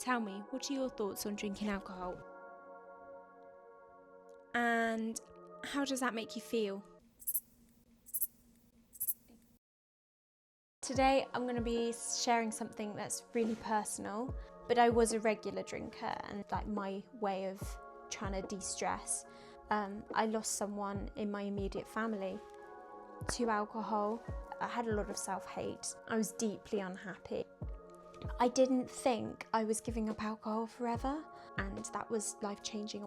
Tell me, what are your thoughts on drinking alcohol? And how does that make you feel? Today I'm going to be sharing something that's really personal, but I was a regular drinker and my way of trying to de-stress. I lost someone in my immediate family to alcohol. I had a lot of self-hate. I was deeply unhappy. I didn't think I was giving up alcohol forever, and that was life-changing.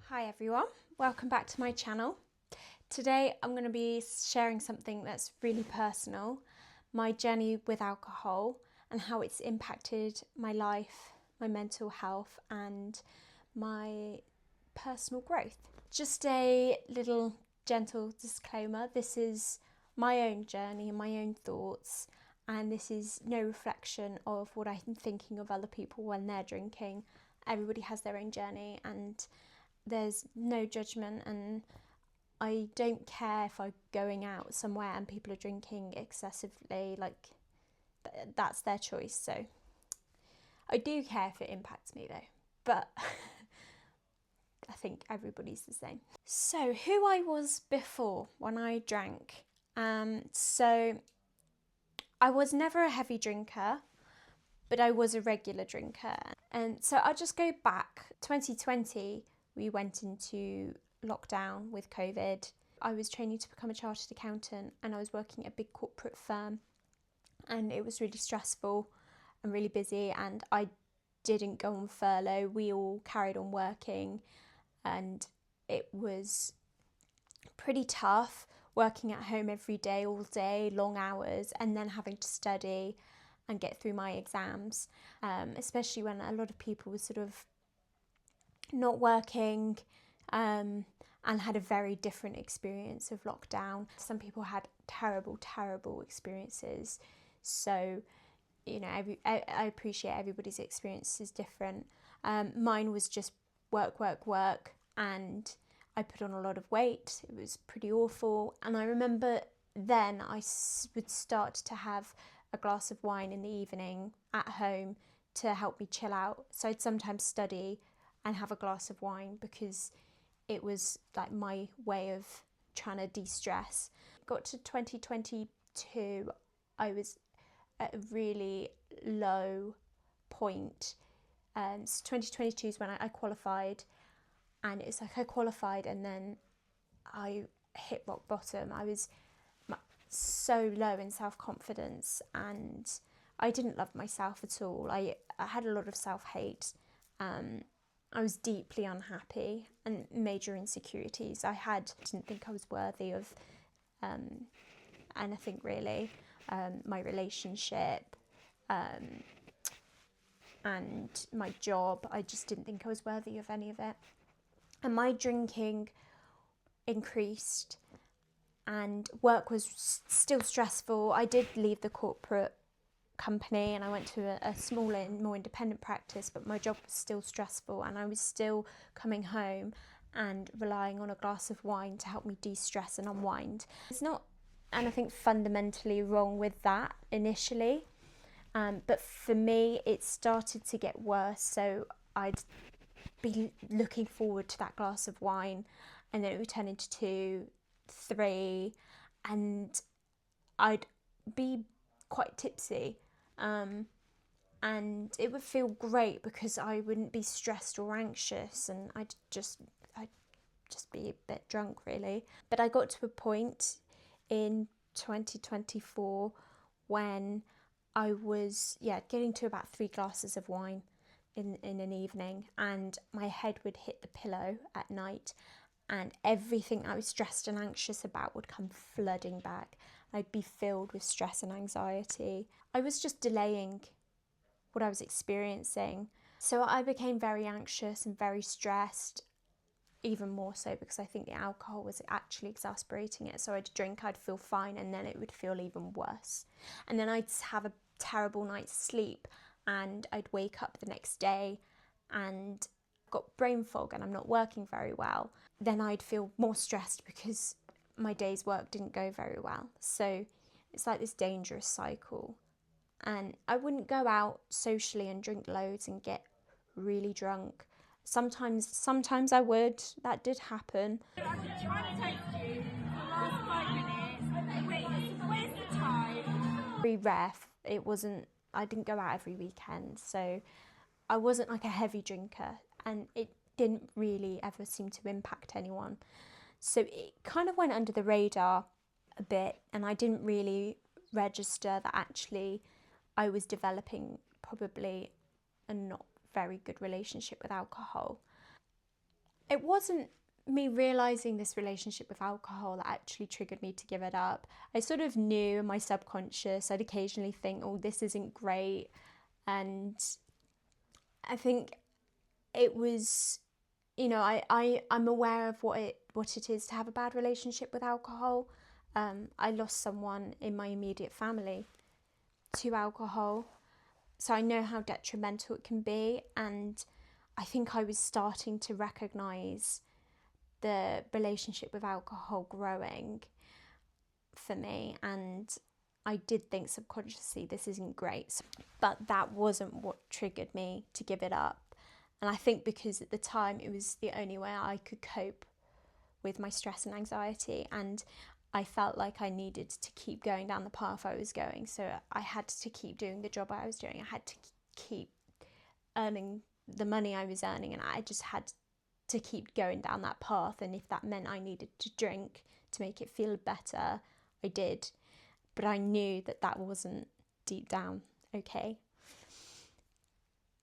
Hi everyone, welcome back to my channel. Today I'm going to be sharing something that's really personal, my journey with alcohol and how it's impacted my life, my mental health and my personal growth. Just a little gentle disclaimer, this is my own journey and my own thoughts, and this is no reflection of what I'm thinking of other people when they're drinking. Everybody has their own journey and there's no judgment, and I don't care if I'm going out somewhere and people are drinking excessively, that's their choice. So I do care if it impacts me though, but I think everybody's the same. So who I was before when I drank. So I was never a heavy drinker, but I was a regular drinker. And so I'll just go back. 2020, we went into lockdown with COVID. I was training to become a chartered accountant and I was working at a big corporate firm, and it was really stressful and really busy, and I didn't go on furlough. We all carried on working, and it was pretty tough working at home every day, all day, long hours, and then having to study and get through my exams, especially when a lot of people were sort of not working and had a very different experience of lockdown. Some people had terrible experiences. So, you know, I appreciate everybody's experience is different. Mine was just work, and I put on a lot of weight. It was pretty awful. And I remember then I would start to have a glass of wine in the evening at home to help me chill out. So I'd sometimes study and have a glass of wine because it was like my way of trying to de-stress. Got to 2022, I was at a really low point. So 2022 is when I qualified, and it's like I qualified and then I hit rock bottom. I was so low in self-confidence and I didn't love myself at all. I had a lot of self-hate. I was deeply unhappy and major insecurities. Didn't think I was worthy of anything really. My relationship and my job, I just didn't think I was worthy of any of it. And my drinking increased and work was still stressful. I did leave the corporate company and I went to a smaller, more independent practice, but my job was still stressful and I was still coming home and relying on a glass of wine to help me de-stress and unwind. There's not anything fundamentally wrong with that initially, but for me it started to get worse. So I'd be looking forward to that glass of wine and then it would turn into 2, 3, and I'd be quite tipsy, and it would feel great because I wouldn't be stressed or anxious, and I'd just be a bit drunk really. But I got to a point in 2024 when I was getting to about 3 glasses of wine in an evening, and my head would hit the pillow at night and everything I was stressed and anxious about would come flooding back. I'd be filled with stress and anxiety. I was just delaying what I was experiencing. So I became very anxious and very stressed, even more so because I think the alcohol was actually exasperating it. So I'd drink, I'd feel fine, and then it would feel even worse. And then I'd have a terrible night's sleep and I'd wake up the next day and got brain fog and I'm not working very well. Then I'd feel more stressed because my day's work didn't go very well. So it's like this dangerous cycle. And I wouldn't go out socially and drink loads and get really drunk. Sometimes I would. That did happen. I've been trying to take you for the last 5 minutes. Wait, where's the time? Very rare. I didn't go out every weekend, so I wasn't like a heavy drinker, and it didn't really ever seem to impact anyone. So it kind of went under the radar a bit, and I didn't really register that actually I was developing probably a not very good relationship with alcohol. It wasn't me realising this relationship with alcohol that actually triggered me to give it up. I sort of knew in my subconscious, I'd occasionally think, oh, this isn't great. And I think it was, I'm aware of what it is to have a bad relationship with alcohol. I lost someone in my immediate family to alcohol, so I know how detrimental it can be, and I think I was starting to recognise the relationship with alcohol growing for me, and I did think subconsciously this isn't great, but that wasn't what triggered me to give it up. And I think because at the time it was the only way I could cope with my stress and anxiety, and I felt like I needed to keep going down the path I was going. So I had to keep doing the job I was doing. I had to keep earning the money I was earning, and I just had to keep going down that path. And if that meant I needed to drink to make it feel better, I did. But I knew that that wasn't deep down okay.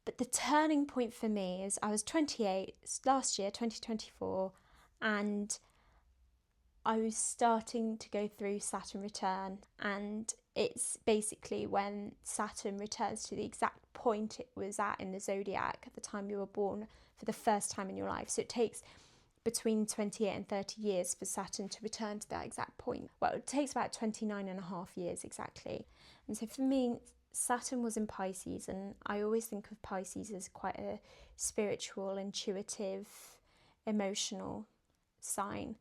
But the turning point for me is I was 28 last year, 2024, and I was starting to go through Saturn return, and it's basically when Saturn returns to the exact point it was at in the zodiac at the time you were born for the first time in your life. So it takes between 28 and 30 years for Saturn to return to that exact point. Well, it takes about 29 and a half years exactly. And so for me, Saturn was in Pisces, and I always think of Pisces as quite a spiritual, intuitive, emotional sign.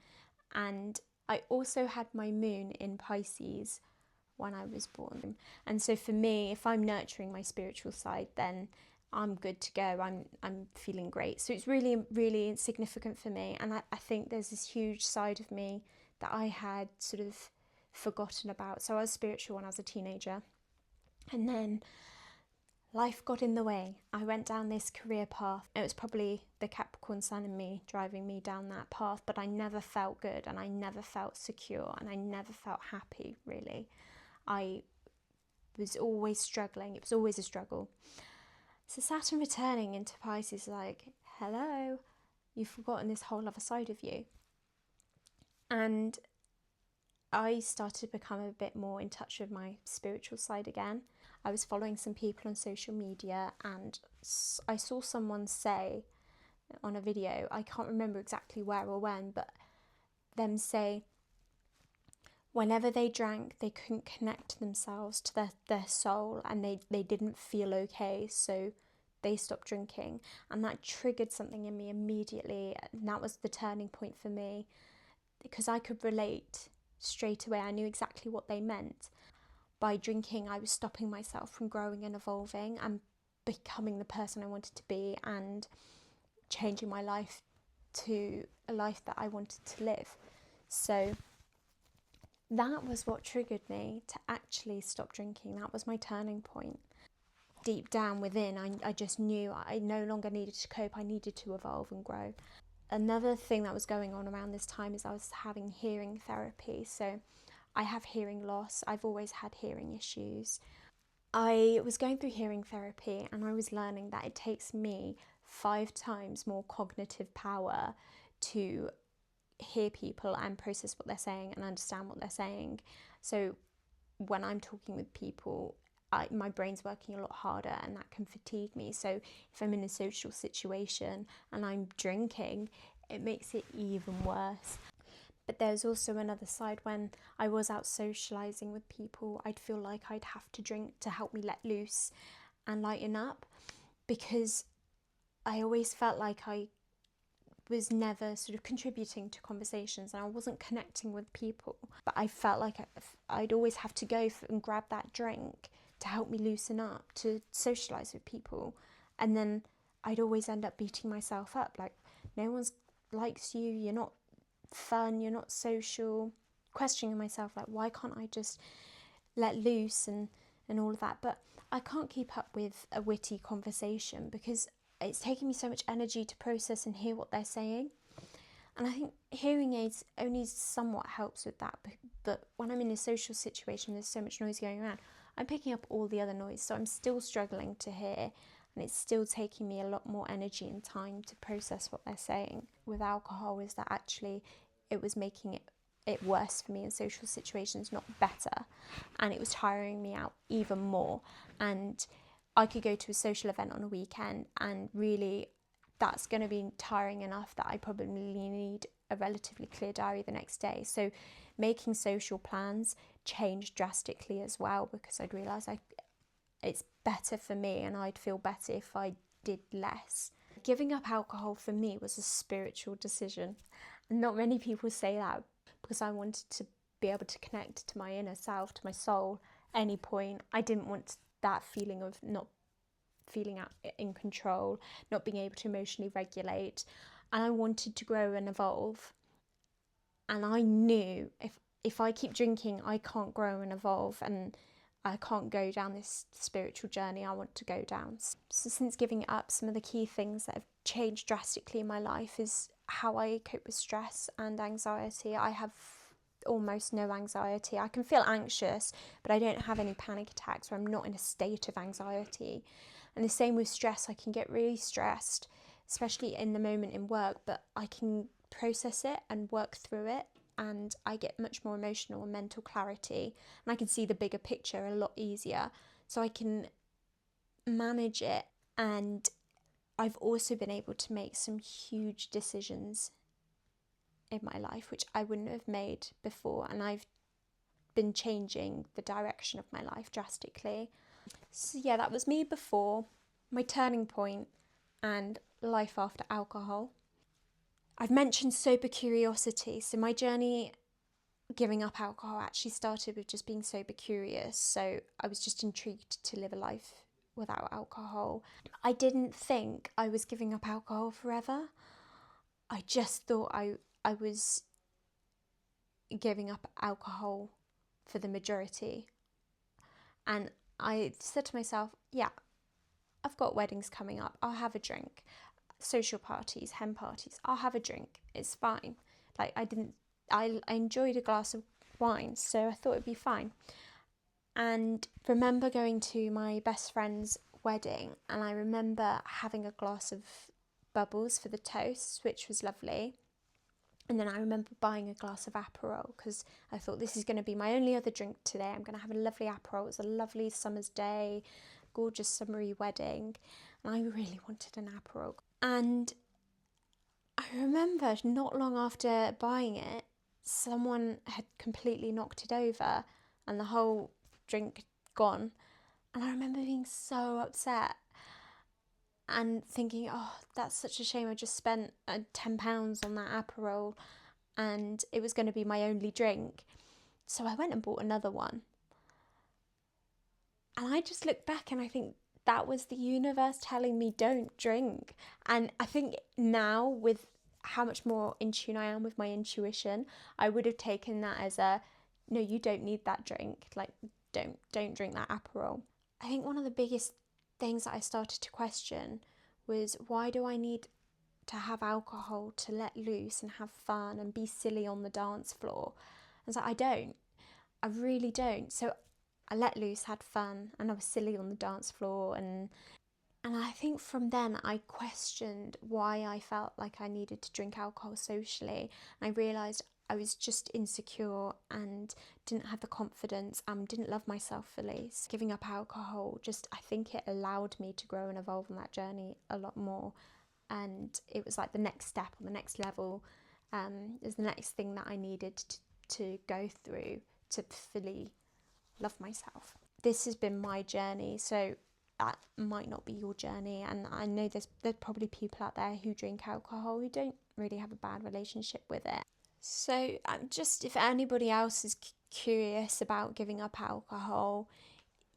And I also had my moon in Pisces when I was born. And so for me, if I'm nurturing my spiritual side, then I'm good to go. I'm feeling great. So it's really, really significant for me. And I think there's this huge side of me that I had sort of forgotten about. So I was spiritual when I was a teenager. And then life got in the way. I went down this career path. It was probably the Capricorn sun in me driving me down that path, but I never felt good, and I never felt secure, and I never felt happy, really. I was always struggling. It was always a struggle. So Saturn returning into Pisces is like, hello, you've forgotten this whole other side of you. And I started to become a bit more in touch with my spiritual side again. I was following some people on social media, and I saw someone say on a video, I can't remember exactly where or when, but them say whenever they drank, they couldn't connect themselves to their soul, and they didn't feel okay, so they stopped drinking. And that triggered something in me immediately, and that was the turning point for me, because I could relate straight away. I knew exactly what they meant. By drinking, I was stopping myself from growing and evolving and becoming the person I wanted to be, and changing my life to a life that I wanted to live. So that was what triggered me to actually stop drinking. That was my turning point. Deep down within, I just knew I no longer needed to cope. I needed to evolve and grow. Another thing that was going on around this time is I was having hearing therapy. So I have hearing loss. I've always had hearing issues. I was going through hearing therapy, and I was learning that it takes me 5 times more cognitive power to hear people and process what they're saying and understand what they're saying. So when I'm talking with people, my brain's working a lot harder, and that can fatigue me. So if I'm in a social situation and I'm drinking, it makes it even worse. But there's also another side. When I was out socialising with people, I'd feel like I'd have to drink to help me let loose and lighten up, because I always felt like I was never sort of contributing to conversations, and I wasn't connecting with people. But I felt like I'd always have to go and grab that drink to help me loosen up, to socialise with people. And then I'd always end up beating myself up, like, no one likes you, you're not fun, you're not social. Questioning myself, like, why can't I just let loose and all of that? But I can't keep up with a witty conversation because it's taking me so much energy to process and hear what they're saying. And I think hearing aids only somewhat helps with that. But when I'm in a social situation, there's so much noise going around, I'm picking up all the other noise. So I'm still struggling to hear, and it's still taking me a lot more energy and time to process what they're saying. With alcohol, is that actually it was making it worse for me in social situations, not better. And it was tiring me out even more. And I could go to a social event on a weekend, and really that's going to be tiring enough that I probably need a relatively clear diary the next day. So making social plans changed drastically as well, because I'd realise it's better for me, and I'd feel better if I did less. Giving up alcohol for me was a spiritual decision. And not many people say that, because I wanted to be able to connect to my inner self, to my soul, any point. I didn't want that feeling of not feeling in control, not being able to emotionally regulate. And I wanted to grow and evolve. And I knew if I keep drinking, I can't grow and evolve, and I can't go down this spiritual journey I want to go down. So since giving it up, some of the key things that have changed drastically in my life is how I cope with stress and anxiety. I have almost no anxiety. I can feel anxious, but I don't have any panic attacks, or I'm not in a state of anxiety. And the same with stress. I can get really stressed, especially in the moment in work, but I can process it and work through it, and I get much more emotional and mental clarity, and I can see the bigger picture a lot easier, so I can manage it. And I've also been able to make some huge decisions in my life which I wouldn't have made before, and I've been changing the direction of my life drastically. So yeah, that was me before, my turning point, and life after alcohol. I've mentioned sober curiosity. So my journey giving up alcohol actually started with just being sober curious. So I was just intrigued to live a life without alcohol. I didn't think I was giving up alcohol forever. I just thought I was giving up alcohol for the majority. And I said to myself, yeah, I've got weddings coming up, I'll have a drink. Social parties, hen parties, I'll have a drink, it's fine. Like, I enjoyed a glass of wine, so I thought it'd be fine. And remember going to my best friend's wedding, and I remember having a glass of bubbles for the toast, which was lovely. And then I remember buying a glass of Aperol, because I thought, this is going to be my only other drink today. I'm going to have a lovely Aperol. It was a lovely summer's day, gorgeous summery wedding, and I really wanted an Aperol. And I remember not long after buying it, someone had completely knocked it over and the whole drink gone. And I remember being so upset and thinking, oh, that's such a shame. I just spent £10 on that Aperol, and it was going to be my only drink. So I went and bought another one. And I just look back and I think that was the universe telling me, don't drink. And I think now, with how much more in tune I am with my intuition, I would have taken that as a, no, you don't need that drink. Like, don't drink that Aperol. I think one of the biggest things that I started to question was, why do I need to have alcohol to let loose and have fun and be silly on the dance floor? And so I really don't. So I let loose, had fun, and I was silly on the dance floor. And I think from then I questioned why I felt like I needed to drink alcohol socially. And I realised I was just insecure and didn't have the confidence and didn't love myself fully. So giving up alcohol, I think it allowed me to grow and evolve on that journey a lot more. And it was like the next step or the next level. Is the next thing that I needed to go through to fully love myself. This has been my journey, so that might not be your journey, and I know there's probably people out there who drink alcohol who don't really have a bad relationship with it. So just if anybody else is curious about giving up alcohol,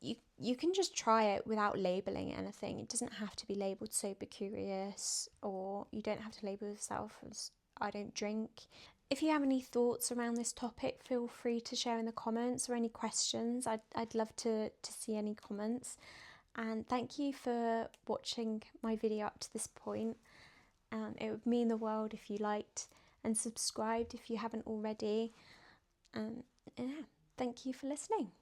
you can just try it without labelling anything. It doesn't have to be labelled sober curious, or you don't have to label yourself as I don't drink. If you have any thoughts around this topic, feel free to share in the comments, or any questions. I'd love to see any comments. And thank you for watching my video up to this point. It would mean the world if you liked and subscribed if you haven't already. Yeah, thank you for listening.